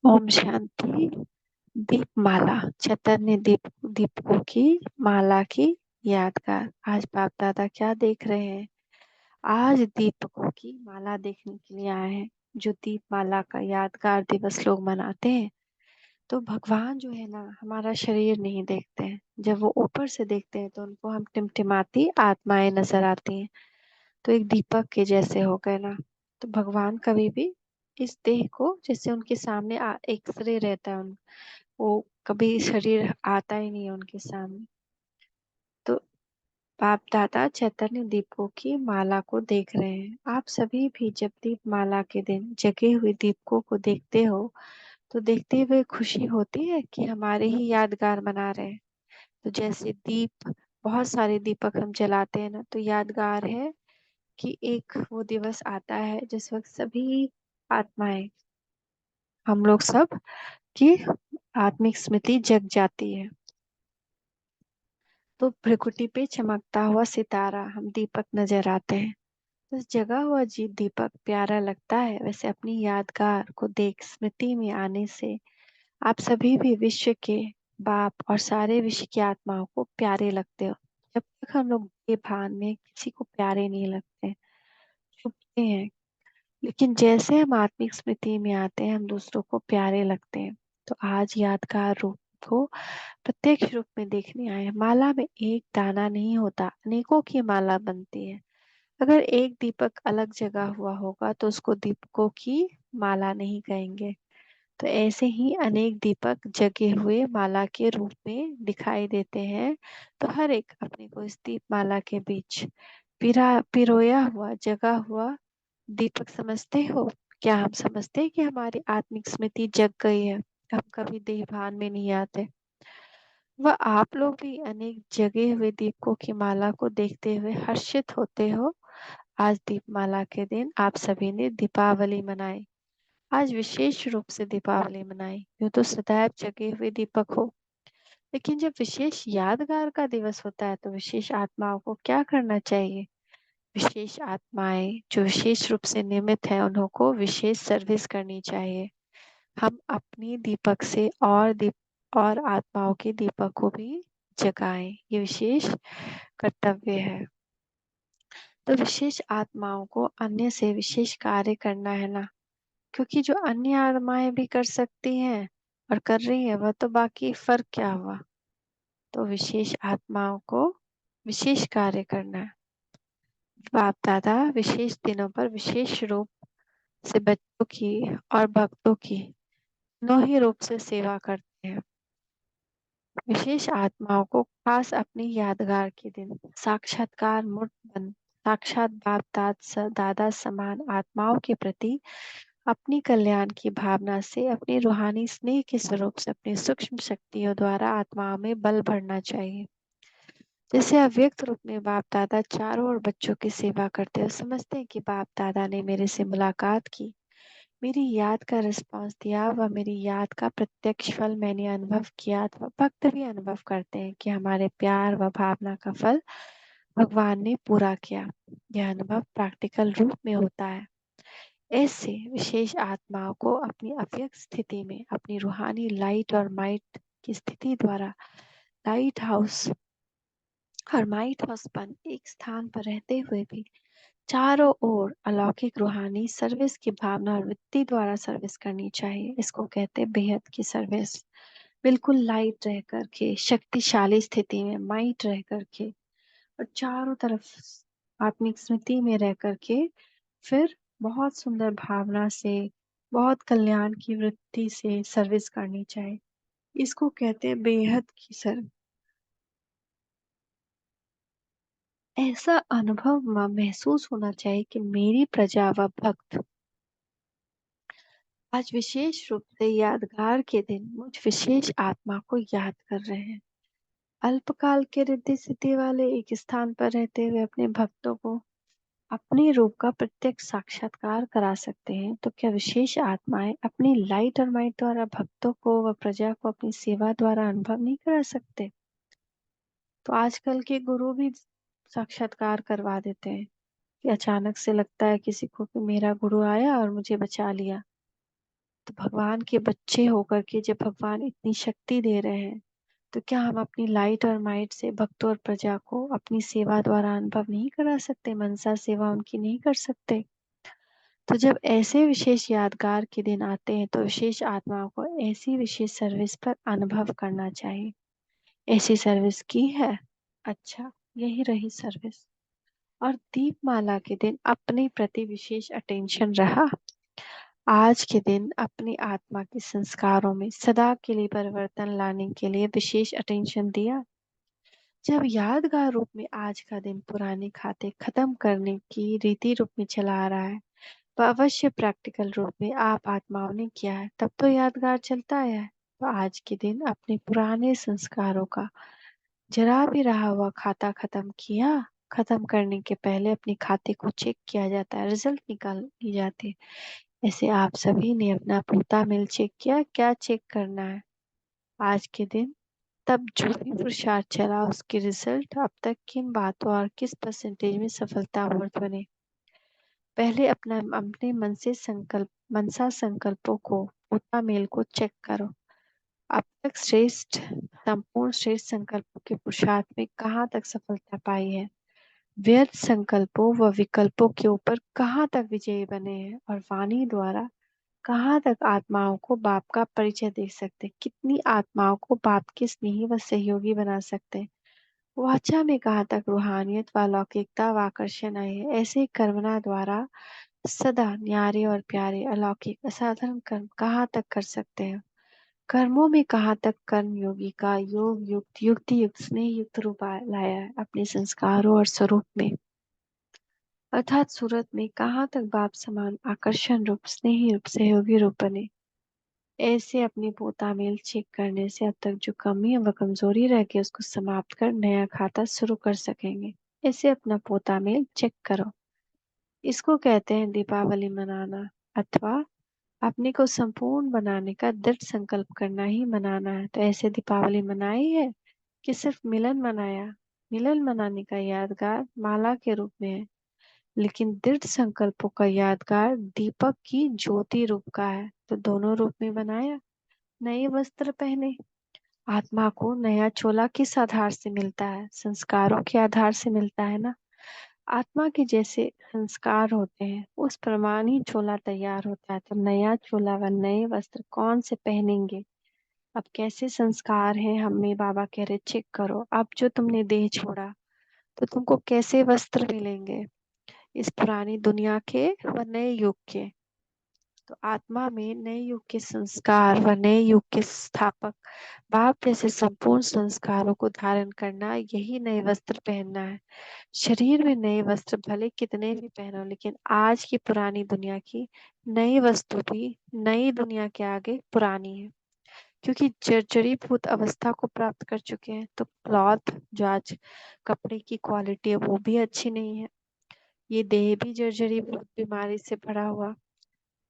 ओम शांति। दीपमाला चैतन्य दीपकों की माला की यादगार। आज बाप दादा क्या देख रहे हैं? आज दीपकों की माला देखने के लिए आए हैं। जो दीपमाला का यादगार दिवस लोग मनाते हैं, तो भगवान जो है ना, हमारा शरीर नहीं देखते हैं। जब वो ऊपर से देखते हैं तो उनको हम टिमटिमाती आत्माएं नजर आती हैं। तो एक दीपक के जैसे हो गए ना। तो भगवान कभी भी इस देह को, जैसे उनके सामने एक्सरे रहता है, वो कभी शरीर आता ही नहीं है उनके सामने। तो बाप दादा चैतन्य दीपकों की माला को देख रहे हैं। आप सभी भी जब दीप माला के दिन जगे हुए दीपकों को देखते हो, तो देखते हुए खुशी होती है कि हमारे ही यादगार मना रहे हैं। तो जैसे दीप, बहुत सारे दीपक हम जलाते हैं ना, तो यादगार है कि एक वो दिवस आता है जिस वक्त सभी आत्माएं, हम लोग सब की आत्मिक स्मृति जग जाती है। तो भ्रिकुटी पे चमकता हुआ सितारा, हम दीपक नजर आते हैं। तो जगा हुआ जी दीपक प्यारा लगता है, वैसे अपनी यादगार को देख स्मृति में आने से आप सभी भी विश्व के बाप और सारे विश्व की आत्माओं को प्यारे लगते हो। जब तक हम लोग ये भान में किसी को प्यारे नहीं लगते, छुपते हैं, लेकिन जैसे हम आत्मिक स्मृति में आते हैं, हम दूसरों को प्यारे लगते हैं। तो आज यादगार रूप को प्रत्यक्ष रूप में देखने आए हैं। माला में एक दाना नहीं होता, अनेकों की माला बनती है। अगर एक दीपक अलग जगह हुआ होगा तो उसको दीपकों की माला नहीं कहेंगे। तो ऐसे ही अनेक दीपक जगे हुए माला के रूप में दिखाई देते हैं। तो हर एक अपने को इस दीप माला के बीच पिरोया हुआ, जगा हुआ दीपक समझते हो? क्या हम समझते हैं कि हमारी आत्मिक स्मृति जग गई है? हम कभी देह भान में नहीं आते। वह आप लोग भी अनेक जगे हुए दीपकों की माला को देखते हुए हर्षित होते हो। आज दीपमाला के दिन आप सभी ने दीपावली मनाई। आज विशेष रूप से दीपावली मनाई। यूं तो सदैव जगे हुए दीपक हो, लेकिन जब विशेष यादगार का दिवस होता है तो विशेष आत्माओं को क्या करना चाहिए? विशेष आत्माएं जो विशेष रूप से निमित्त है, उन्हों को विशेष सर्विस करनी चाहिए। हम अपनी दीपक से और आत्माओं के दीपक को भी जगाएं, ये विशेष कर्तव्य है। तो विशेष आत्माओं को अन्य से विशेष कार्य करना है ना, क्योंकि जो अन्य आत्माएं भी कर सकती हैं और कर रही है, वह तो बाकी फर्क क्या हुआ? तो विशेष आत्माओं को विशेष कार्य करना है। बाप दादा विशेष दिनों पर विशेष रूप से बच्चों की और भक्तों की दोनों ही रूप से सेवा करते हैं। विशेष आत्माओं को खास अपनी यादगार के दिन साक्षात्कार मूर्त बन साक्षात बाप दादा समान आत्माओं के प्रति अपनी कल्याण की भावना से, अपनी रूहानी स्नेह के स्वरूप से, अपनी सूक्ष्म शक्तियों द्वारा आत्माओं में बल भरना चाहिए। जैसे अव्यक्त रूप में बाप दादा चारों ओर बच्चों की सेवा करते हैं, समझते हैं कि बाप दादा ने मेरे से मुलाकात की, मेरी याद का रिस्पॉन्स दिया, व मेरी याद का प्रत्यक्ष फल मैंने अनुभव किया। तो भक्त भी अनुभव करते हैं कि हमारे प्यार व भावना का फल भगवान ने पूरा किया। यह अनुभव प्रैक्टिकल रूप में होता है। ऐसे विशेष आत्माओं को अपनी अव्यक्त स्थिति में अपनी रूहानी लाइट और माइट की स्थिति द्वारा लाइट हाउस और माइट हाउस बन एक स्थान पर रहते हुए भी चारों ओर अलौकिक रूहानी सर्विस की भावना और वृत्ति द्वारा सर्विस करनी चाहिए। इसको कहते हैं बेहद की सर्विस। बिल्कुल लाइट रह करके, शक्तिशाली स्थिति में माइट रह करके, और चारों तरफ आत्मिक स्मृति में रह करके, फिर बहुत सुंदर भावना से, बहुत कल्याण की वृत्ति से सर्विस करनी चाहिए। इसको कहते हैं बेहद की सर्विस। ऐसा अनुभव महसूस होना चाहिए कि मेरी प्रजा व भक्त आज विशेष रूप से यादगार के दिन मुझ विशेष आत्मा को याद कर रहे हैं। अल्पकाल के रिद्धि सिद्धि वाले एक स्थान पर रहते हुए अपने भक्तों को अपने रूप का प्रत्यक्ष साक्षात्कार करा सकते हैं, तो क्या विशेष आत्माएं अपनी लाइट और माइट द्वारा भक्तों को व प्रजा को अपनी सेवा द्वारा अनुभव नहीं करा सकते? तो आजकल के गुरु भी साक्षात्कार करवा देते हैं कि अचानक से लगता है किसी को कि मेरा गुरु आया और मुझे बचा लिया। तो भगवान के बच्चे होकर के जब भगवान इतनी शक्ति दे रहे हैं, तो क्या हम अपनी लाइट और माइट से भक्तों और प्रजा को अपनी सेवा द्वारा अनुभव नहीं करा सकते, मनसा सेवा उनकी नहीं कर सकते? तो जब ऐसे विशेष यादगार के दिन आते हैं तो विशेष आत्माओं को ऐसी विशेष सर्विस पर अनुभव करना चाहिए। ऐसी सर्विस की है? अच्छा, यही रही सर्विस। और दीपमाला के दिन अपने प्रति विशेष अटेंशन रहा। आज के दिन अपनी आत्मा के संस्कारों में सदा के लिए परिवर्तन लाने के लिए विशेष अटेंशन दिया। जब यादगार रूप में आज का दिन पुराने खाते खत्म करने की रीति रूप में चला आ रहा है, वह अवश्य प्रैक्टिकल रूप में आप आत्माओं ने किया है, तब तो यादगार चलता आया है। तो आज के दिन अपने पुराने संस्कारों का जरा भी रहा हुआ खाता खत्म किया। खत्म करने के पहले अपने खाते को चेक किया जाता है, रिजल्ट निकाल ली जाती है। ऐसे आप सभी ने अपना पूता मेल चेक किया? क्या चेक करना है आज के दिन? तब जो भी पुरुषार्थ चला उसके रिजल्ट अब तक किन बातों और किस परसेंटेज में सफलतापूर्वक बने, पहले अपने मनसा संकल्पों को पूता मेल को चेक करो। अब तक संपूर्ण श्रेष्ठ संकल्पों के पुरुषार्थ में कहाँ तक सफलता पाई है, व्यर्थ संकल्पों व विकल्पों के ऊपर कहाँ तक विजयी बने हैं, और वाणी द्वारा कहाँ तक आत्माओं को बाप का परिचय दे सकते, कितनी आत्माओं को बाप के स्नेही व सहयोगी बना सकते, वाचा में कहाँ तक रूहानियत व अलौकिकता व आकर्षण आई है। ऐसे कर्मना द्वारा सदा न्यारे और प्यारे अलौकिक असाधारण कर्म कहाँ तक कर सकते हैं, कर्मों में कहाँ तक कर्म योगी का योग युक्त युक्ति युक्त स्नेह युक्त रूप लाया है अपने संस्कारों और स्वरूप में, अर्थात सूरत में कहाँ तक बाप समान आकर्षण रूप स्नेही रूप सहयोगी रूप बने। ऐसे अपनी पोता मेल चेक करने से अब तक जो कमी व कमजोरी रह गई उसको समाप्त कर नया खाता शुरू कर सकेंगे। ऐसे अपना पोता मेल चेक करो। इसको कहते हैं दीपावली मनाना, अथवा अपने को संपूर्ण बनाने का दृढ़ संकल्प करना ही मनाना है। तो ऐसे दीपावली मनाई है कि सिर्फ मिलन मनाया? मिलन मनाने का यादगार माला के रूप में है, लेकिन दृढ़ संकल्पों का यादगार दीपक की ज्योति रूप का है। तो दोनों रूप में बनाया। नए वस्त्र पहने। आत्मा को नया चोला किस आधार से मिलता है? संस्कारों के आधार से मिलता है ना। आत्मा के जैसे संस्कार होते हैं उस प्रमाण ही चोला तैयार होता है। तो नया चोला व नए वस्त्र कौन से पहनेंगे? अब कैसे संस्कार हैं हमें बाबा कह रहे चेक करो। अब जो तुमने देह छोड़ा तो तुमको कैसे वस्त्र मिलेंगे, इस पुरानी दुनिया के व नए युग के। तो आत्मा में नए युग के संस्कार व नए युग के स्थापक बाप जैसे संपूर्ण संस्कारों को धारण करना, यही नए वस्त्र पहनना है। शरीर में नए वस्त्र भले कितने भी पहनो, लेकिन आज की पुरानी दुनिया की नई वस्तु भी नई दुनिया के आगे पुरानी है, क्योंकि जर्जरीभूत अवस्था को प्राप्त कर चुके हैं। तो क्लॉथ जो आज कपड़े की क्वालिटी है वो भी अच्छी नहीं है। ये देह भी जर्जरीभूत बीमारी से भरा हुआ।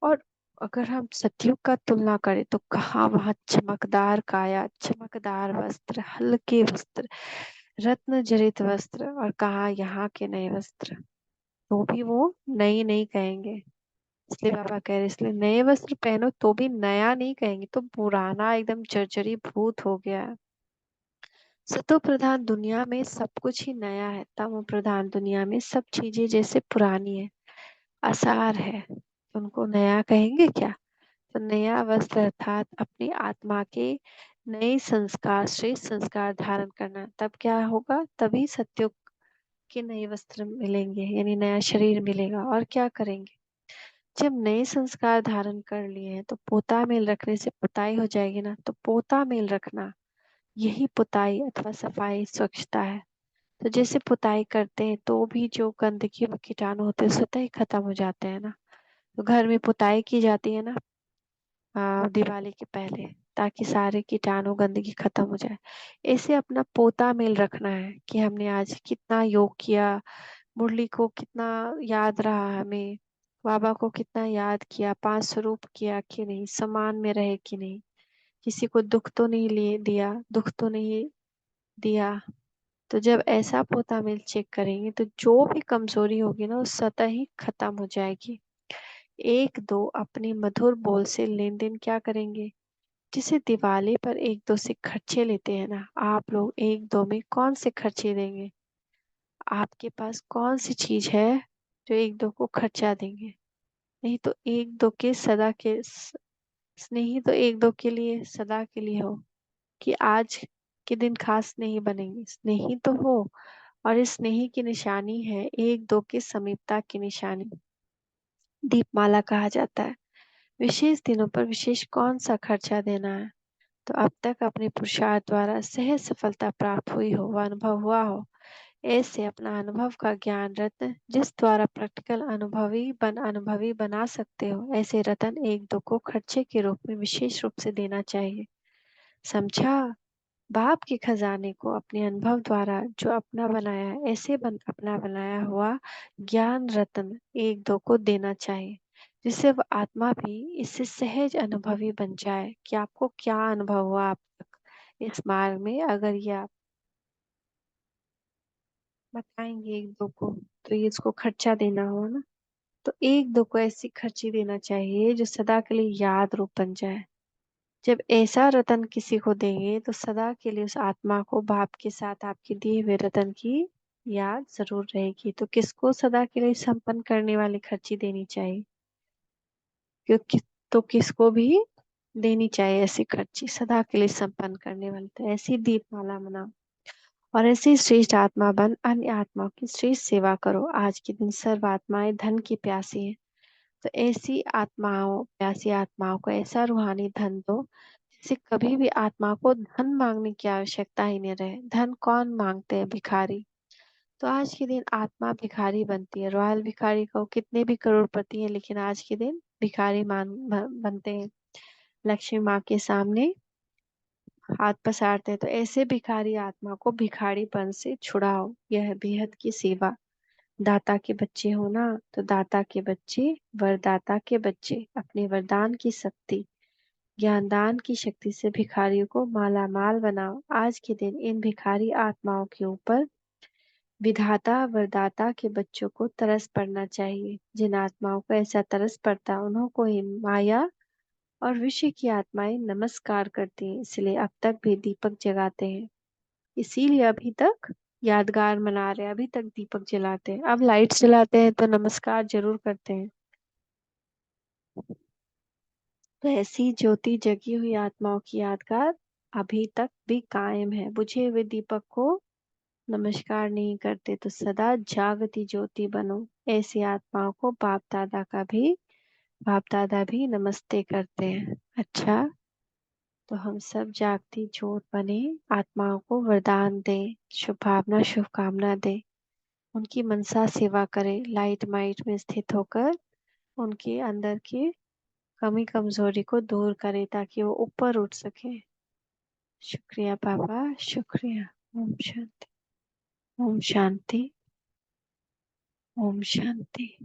और अगर हम सतयुग का तुलना करें तो कहाँ वहाँ चमकदार काया, चमकदार वस्त्र, हल्के वस्त्र, रत्न जड़ित वस्त्र, और कहाँ यहाँ के नए वस्त्र, तो भी वो नई नहीं कहेंगे। इसलिए बाबा कह रहे इसलिए नए वस्त्र पहनो तो भी नया नहीं कहेंगे, तो पुराना एकदम जर्जरी भूत हो गया है। सतो प्रधान दुनिया में सब कुछ ही नया है, तमो प्रधान दुनिया में सब चीजें जैसे पुरानी है, असार है। उनको नया कहेंगे क्या? तो नया वस्त्र अर्थात अपनी आत्मा के नए संस्कार, श्रेष्ठ संस्कार धारण करना, तब क्या होगा? तभी सत्युग के नए वस्त्र मिलेंगे, यानी नया शरीर मिलेगा। और क्या करेंगे? जब नए संस्कार धारण कर लिए हैं तो पोता मेल रखने से पुताई हो जाएगी ना। तो पोता मेल रखना यही पुताई अथवा सफाई स्वच्छता है। तो जैसे पुताई करते हैं तो भी जो गंदगी व कीटाणु होते हैं स्वतः ही खत्म हो जाते हैं ना। तो घर में पुताई की जाती है ना दिवाली के पहले, ताकि सारे कीटाणु गंदगी खत्म हो जाए। ऐसे अपना पोता मेल रखना है कि हमने आज कितना योग किया, मुरली को कितना याद रहा, हमें बाबा को कितना याद किया, पांच स्वरूप किया कि नहीं, समान में रहे कि नहीं, किसी को दुख तो नहीं लिए दिया, दुख तो नहीं दिया। तो जब ऐसा पोता मेल चेक करेंगे तो जो भी कमजोरी होगी ना वो स्वतः ही खत्म हो जाएगी। एक दो अपने मधुर बोल से लेन देन क्या करेंगे? जैसे दिवाली पर एक दो से खर्चे लेते हैं ना, आप लोग एक दो में कौन से खर्चे देंगे? आपके पास कौन सी चीज है जो एक दो को खर्चा देंगे? नहीं तो एक दो के सदा के स्नेही तो एक दो के लिए सदा के लिए हो, कि आज के दिन खास स्नेही बनेंगे। स्नेही तो हो, और इस स्नेही की निशानी है एक दो के समीपता की निशानी, दीपमाला कहा जाता है। विशेष दिनों पर विशेष कौन सा खर्चा देना है? तो अब तक अपने पुरुषार्थ द्वारा सहज सफलता प्राप्त हुई हो व अनुभव हुआ हो, ऐसे अपना अनुभव का ज्ञान रत्न जिस द्वारा प्रैक्टिकल अनुभवी बना सकते हो, ऐसे रतन एक दो को खर्चे के रूप में विशेष रूप से देना चाहिए। समझा? बाप के खजाने को अपने अनुभव द्वारा जो अपना बनाया है, ऐसे अपना बनाया हुआ ज्ञान रत्न एक दो को देना चाहिए, जिससे वह आत्मा भी इससे सहज अनुभवी बन जाए। कि आपको क्या अनुभव हुआ आप तक इस मार्ग में, अगर ये आप बताएंगे एक दो को, तो ये इसको खर्चा देना हुआ ना। तो एक दो को ऐसी खर्ची देना चाहिए जो सदा के लिए याद रूप बन जाए। जब ऐसा रतन किसी को देंगे तो सदा के लिए उस आत्मा को बाप के साथ आपके दिए हुए रतन की याद जरूर रहेगी। तो किसको सदा के लिए संपन्न करने वाली खर्ची देनी चाहिए? क्योंकि तो किसको भी देनी चाहिए ऐसी खर्ची सदा के लिए संपन्न करने वाली। तो ऐसी दीपमाला मनाओ और ऐसी श्रेष्ठ आत्मा बन अन्य आत्माओं की श्रेष्ठ सेवा करो। आज के दिन सर्व आत्माएं धन की प्यासी है, तो ऐसी आत्माओं प्यासी आत्माओं को ऐसा रूहानी धन दो जिससे कभी भी आत्मा को धन मांगने की आवश्यकता ही नहीं रहे। धन कौन मांगते हैं? भिखारी। तो आज के दिन आत्मा भिखारी बनती है। रॉयल भिखारी को कितने भी करोड़पति हैं, लेकिन आज के दिन भिखारी बनते हैं। लक्ष्मी माँ के सामने हाथ पसारते हैं। तो ऐसे भिखारी आत्मा को भिखारीपन से छुड़ाओ। यह है बेहद की सेवा। दाता के बच्चे हो ना, तो दाता के बच्चे, वरदाता के बच्चे अपने वरदान की शक्ति, ज्ञानदान की शक्ति से भिखारियों को माला माल बनाओ। आज के दिन इन भिखारी आत्माओं के ऊपर विधाता वरदाता के बच्चों को तरस पड़ना चाहिए। जिन आत्माओं को ऐसा तरस पड़ता, उन्हों को ही माया और विषय की आत्माएं नमस्कार करती हैं। इसलिए अब तक भी दीपक जगाते हैं। इसीलिए अभी तक यादगार मना रहे हैं, अभी तक दीपक जलाते हैं। अब लाइट्स जलाते हैं तो नमस्कार जरूर करते हैं। तो ऐसी ज्योति जगी हुई आत्माओं की यादगार अभी तक भी कायम है। बुझे हुए दीपक को नमस्कार नहीं करते तो सदा जागती ज्योति बनो। ऐसी आत्माओं को बाप दादा भी नमस्ते करते हैं। अच्छा, तो हम सब जागती ज्योत बने, आत्माओं को वरदान दें, शुभ भावना शुभकामना दें, उनकी मनसा सेवा करें, लाइट माइट में स्थित होकर उनके अंदर की कमी कमजोरी को दूर करें ताकि वो ऊपर उठ सके। शुक्रिया बाबा, शुक्रिया। ओम शांति। ओम शांति। ओम शांति।